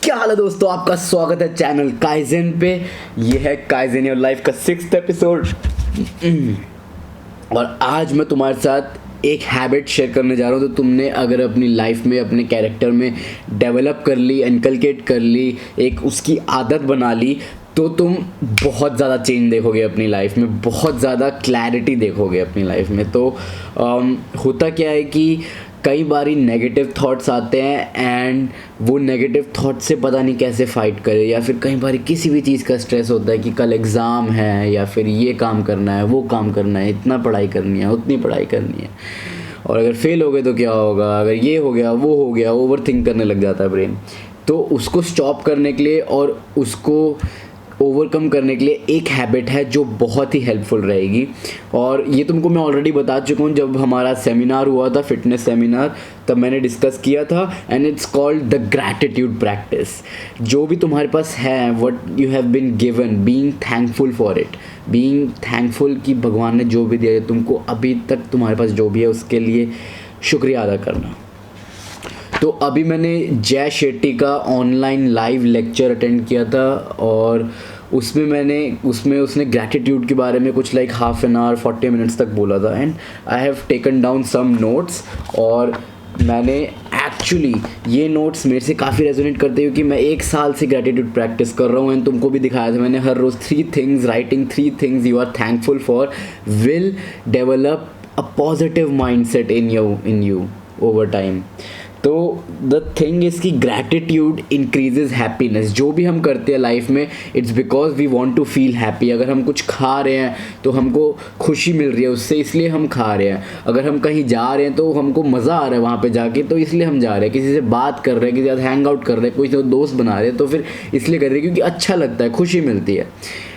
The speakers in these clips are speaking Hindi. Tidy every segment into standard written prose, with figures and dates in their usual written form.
क्या हाल है दोस्तों, आपका स्वागत है चैनल काइजन पे। ये है काइजन योर लाइफ का 6th एपिसोड। और आज मैं तुम्हारे साथ एक हैबिट शेयर करने जा रहा हूँ। तो तुमने अगर अपनी लाइफ में अपने कैरेक्टर में डेवलप कर ली, इनकलकेट कर ली, एक उसकी आदत बना ली, तो तुम बहुत ज़्यादा चेंज देखोगे अपनी लाइफ में, बहुत ज़्यादा क्लैरिटी देखोगे अपनी लाइफ में। तो होता क्या है कि कई बारी नेगेटिव थॉट्स आते हैं एंड वो नेगेटिव थॉट से पता नहीं कैसे फाइट करे, या फिर कई बारी किसी भी चीज़ का स्ट्रेस होता है कि कल एग्ज़ाम है, या फिर ये काम करना है, वो काम करना है, इतना पढ़ाई करनी है, उतनी पढ़ाई करनी है, और अगर फेल हो गए तो क्या होगा, अगर ये हो गया, वो हो गया, ओवर थिंक करने लग जाता है ब्रेन। तो उसको स्टॉप करने के लिए और उसको ओवरकम करने के लिए एक हैबिट है जो बहुत ही हेल्पफुल रहेगी। और ये तुमको मैं ऑलरेडी बता चुका हूँ, जब हमारा सेमिनार हुआ था, फिटनेस सेमिनार, तब मैंने डिस्कस किया था। And it's called the gratitude practice. जो भी तुम्हारे पास है, what you have been given, being thankful for it, being thankful कि भगवान ने जो भी दिया है तुमको, अभी तक तुम्हारे पास जो भी है उसके लिए शुक्रिया अदा करना। तो अभी मैंने जय शेट्टी का ऑनलाइन लाइव लेक्चर अटेंड किया था, और उसमें उसने ग्रैटिट्यूड के बारे में कुछ like half an hour 40 minutes तक बोला था। And I have taken down some notes, और मैंने एक्चुअली ये नोट्स मेरे से काफ़ी रेजोनेट करते हैं, क्योंकि मैं 1 साल से ग्रैटिट्यूड प्रैक्टिस कर रहा हूँ। एंड तुमको भी दिखाया था मैंने, हर रोज़ 3 things, writing 3 things you are thankful for will develop a positive mindset in you over time. तो द थिंग इज़ कि ग्रैटिट्यूड इंक्रीजेज हैप्पीनेस। जो भी हम करते हैं लाइफ में, it's because we want to feel happy. अगर हम कुछ खा रहे हैं तो हमको खुशी मिल रही है उससे, इसलिए हम खा रहे हैं। अगर हम कहीं जा रहे हैं तो हमको मज़ा आ रहा है वहाँ पे जाके, तो इसलिए हम जा रहे हैं। किसी से बात कर रहे हैं, किसी के साथ हैंग आउट कर रहे हैं, कोई दोस्त बना रहे हैं, तो फिर इसलिए कर रहे हैं क्योंकि अच्छा लगता है, खुशी मिलती है।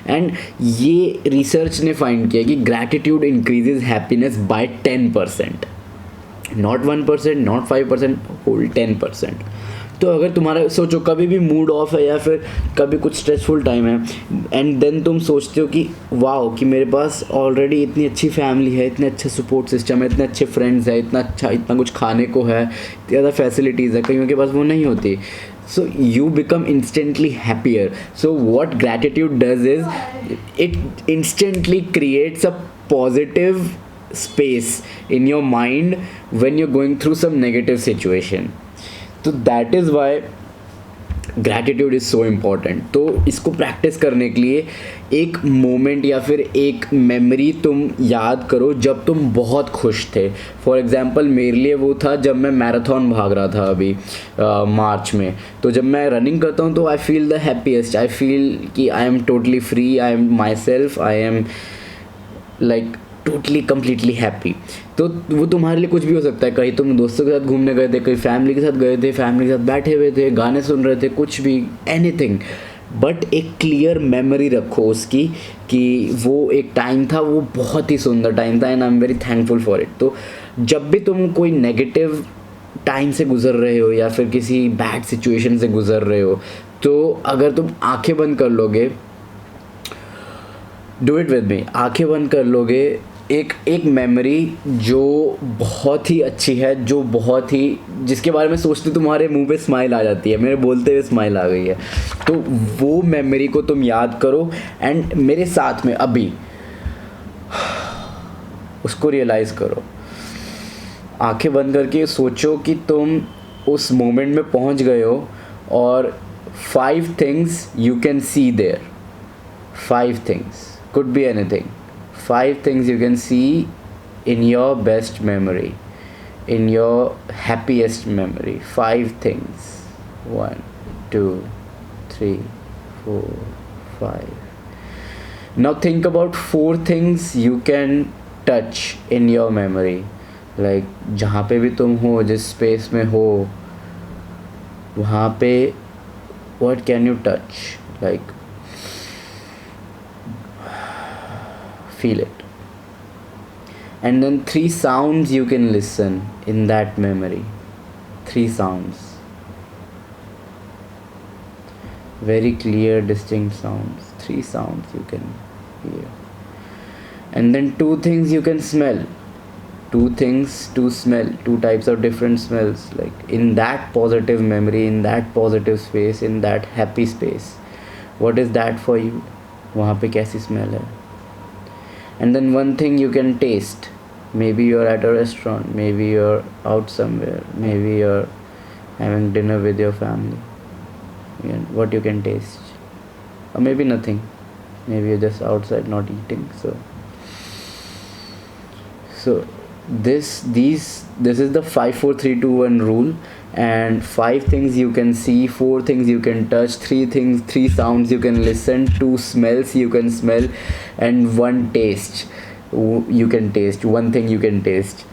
एंड ये रिसर्च ने फाइंड किया कि gratitude increases happiness by 10%, not 1%, not 5%, होल 10%। तो अगर तुम्हारा, सोचो कभी भी मूड ऑफ है या फिर कभी कुछ स्ट्रेसफुल टाइम है, एंड देन तुम सोचते हो कि वाओ, कि मेरे पास ऑलरेडी इतनी अच्छी फैमिली है, इतने अच्छे सपोर्ट सिस्टम है, इतने अच्छे फ्रेंड्स है, इतना अच्छा, इतना कुछ खाने को है, ज़्यादा फैसिलिटीज़ है, कईयों के पास वो नहीं होती। So you become instantly happier. So what gratitude does is it instantly creates a positive space in your mind when you're going through some negative situation. So that is why gratitude is so important. तो इसको प्रैक्टिस करने के लिए एक मोमेंट या फिर एक मेमोरी तुम याद करो जब तुम बहुत खुश थे। फॉर एग्ज़ाम्पल मेरे लिए वो था जब मैं मैराथन भाग रहा था अभी मार्च में। तो जब मैं रनिंग करता हूँ तो I feel the happiest, I feel कि I am totally free, I am myself, I am like totally completely happy. तो वो तुम्हारे लिए कुछ भी हो सकता है। कहीं तुम दोस्तों के साथ घूमने गए थे, कहीं फैमिली के साथ गए थे, फैमिली के साथ बैठे हुए थे, गाने सुन रहे थे, कुछ भी, एनीथिंग। बट एक क्लियर मेमोरी रखो उसकी कि वो एक टाइम था, वो बहुत ही सुंदर टाइम था, and I am very thankful for it. तो जब भी तुम कोई नेगेटिव टाइम से गुजर रहे हो या फिर किसी बैड सिचुएशन से गुजर रहे हो, तो अगर तुम आंखें बंद कर लोगे, डू इट विद मी, आंखें बंद कर लोगे, एक मेमोरी जो बहुत ही अच्छी है, जो बहुत ही, जिसके बारे में सोचते तुम्हारे मुंह पे स्माइल आ जाती है, मेरे बोलते हुए स्माइल आ गई है। तो वो मेमोरी को तुम याद करो एंड मेरे साथ में अभी उसको रियलाइज़ करो। आंखें बंद करके सोचो कि तुम उस मोमेंट में पहुंच गए हो, और 5 things you can see there. 5 things, could be anything. 5 things you can see in your best memory, in your happiest memory. 5 things. 1, 2, 3, 4, 5. Now think about 4 things you can touch in your memory. Like जहाँ पे भी तुम हो, जिस स्पेस में हो, वहाँ पे what can you touch? Like feel it. And then 3 sounds you can listen in that memory. 3 sounds, very clear, distinct sounds. 3 sounds you can hear. And then 2 things you can smell. two things to smell, two types of different smells, like in that positive memory, in that positive space, in that happy space, what is that for you? वहाँ पे कैसी smell है? And then one thing you can taste, maybe you're at a restaurant, maybe you're out somewhere, maybe you're having dinner with your family, and what you can taste, or maybe nothing, maybe you're just outside not eating. So this is the 5 4 3 2 1 rule, and 5 things you can see, 4 things you can touch, 3 sounds you can listen, 2 smells you can smell, and 1 taste you can taste, 1 thing you can taste.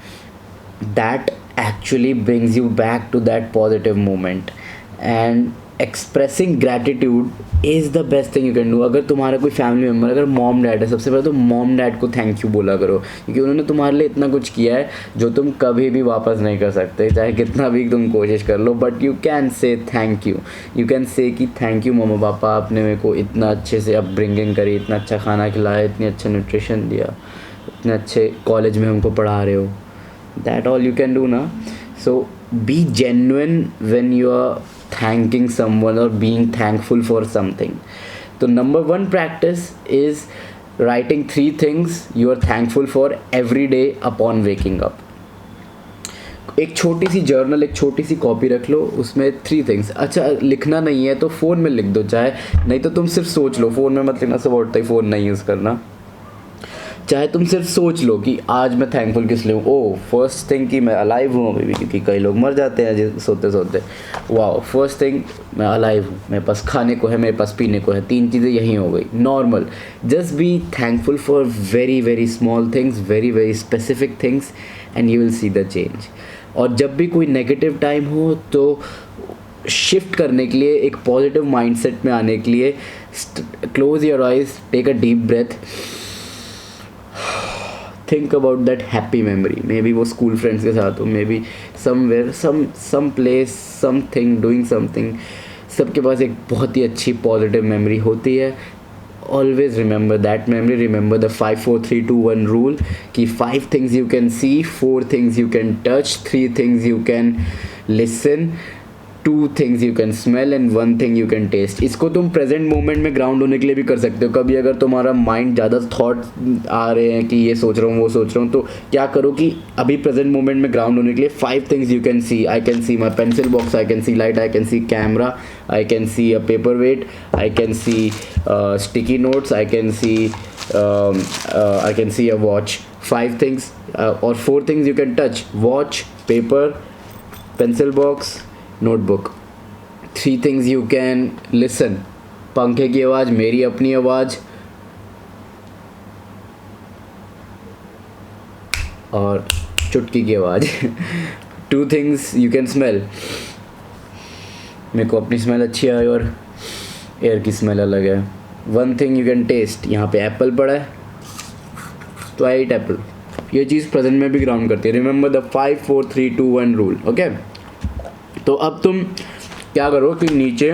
That actually brings you back to that positive moment. And expressing gratitude is the best thing you can do. अगर तुम्हारा कोई फैमिली मेम्बर, अगर मॉम डैड है, सबसे पहले तो मॉम डैड को थैंक यू बोला करो, क्योंकि उन्होंने तुम्हारे लिए इतना कुछ किया है जो तुम कभी भी वापस नहीं कर सकते, चाहे कितना भी तुम कोशिश कर लो. But you can say thank you. You can say कि थैंक यू मम्मा पापा, आपने मेरे को इतना अच्छे से अपब्रिंगिंग करी, इतना अच्छा खाना खिलाया, इतनी अच्छा न्यूट्रिशन दिया, इतने अच्छे कॉलेज में हमको पढ़ा रहे हो. That all you can do ना. So be genuine when you are thanking someone or being thankful for something. So number 1 practice is writing 3 things you are thankful for every day upon waking up. एक छोटी सी जर्नल, एक छोटी सी कॉपी रख लो, उसमें 3 थिंग्स. अच्छा लिखना नहीं है तो फ़ोन में लिख दो, चाहे नहीं तो तुम सिर्फ सोच लो, फ़ोन में मत लिखना, सब उठता ही फ़ोन नहीं यूज़ करना. चाहे तुम सिर्फ सोच लो कि आज मैं थैंकफुल किस लिए हूँ. ओ फर्स्ट थिंग कि मैं अलाइव हूँ अभी भी, क्योंकि कई लोग मर जाते हैं सोते सोते. वाह, फर्स्ट थिंग मैं अलाइव हूँ, मेरे पास खाने को है, मेरे पास पीने को है, 3 चीज़ें यही हो गई. Normal. Just be thankful for very very small things, very very specific things, and you will see the change. और जब भी कोई नेगेटिव टाइम हो तो शिफ्ट करने के लिए, एक पॉजिटिव माइंडसेट में आने के लिए, close your eyes, take a deep breath, think about that happy memory. Maybe वो school friends के साथ हो, maybe somewhere, some place, something, doing something. सबके पास एक बहुत ही अच्छी positive memory होती है. Always remember that memory. Remember the 5 4 3 2 1 rule कि 5 things you can see, 4 things you can touch, 3 things you can listen, 2 things you can smell, and 1 thing you can taste. इसको तुम प्रेजेंट मोमेंट में ग्राउंड होने के लिए भी कर सकते हो. कभी अगर तुम्हारा माइंड ज़्यादा थॉट आ रहे हैं कि ये सोच रहा हूँ वो सोच रहा हूँ, तो क्या करो कि अभी प्रेजेंट मोमेंट में ग्राउंड होने के लिए 5 things you can see. I can see my pencil box, I can see light, I can see camera, I can see a paper weight, I can see sticky notes, I can see a watch. 5 things और 4 things you can touch: watch, paper, pencil box, notebook. 3 things you can listen: पंखे की आवाज़, मेरी अपनी आवाज़, और चुटकी की आवाज़. 2 थिंग्स यू कैन स्मेल: मेरे को अपनी स्मेल अच्छी आई और एयर की स्मेल अलग है. 1 थिंग यू कैन टेस्ट: यहाँ पे एप्पल पड़ा है तो आई ईट एप्पल. ये चीज़ प्रेजेंट में भी ग्राउंड करती है. Remember the 5 4 3 2 1 rule. ओके, तो अब तुम क्या करो कि नीचे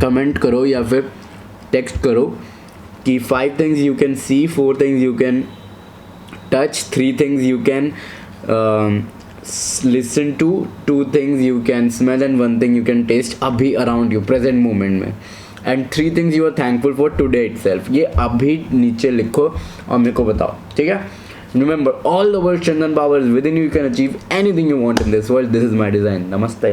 कमेंट करो या फिर टेक्स्ट करो कि 5 things you can see, 4 things you can touch, 3 things you can listen to, 2 things you can smell, and 1 thing you can taste अभी अराउंड यू प्रेजेंट मोमेंट में. And 3 things you are thankful for today itself. ये अभी नीचे लिखो और मेरे को बताओ, ठीक है? Remember, all the world's strength and power is within you. You can achieve anything you want in this world. This is my design. Namaste.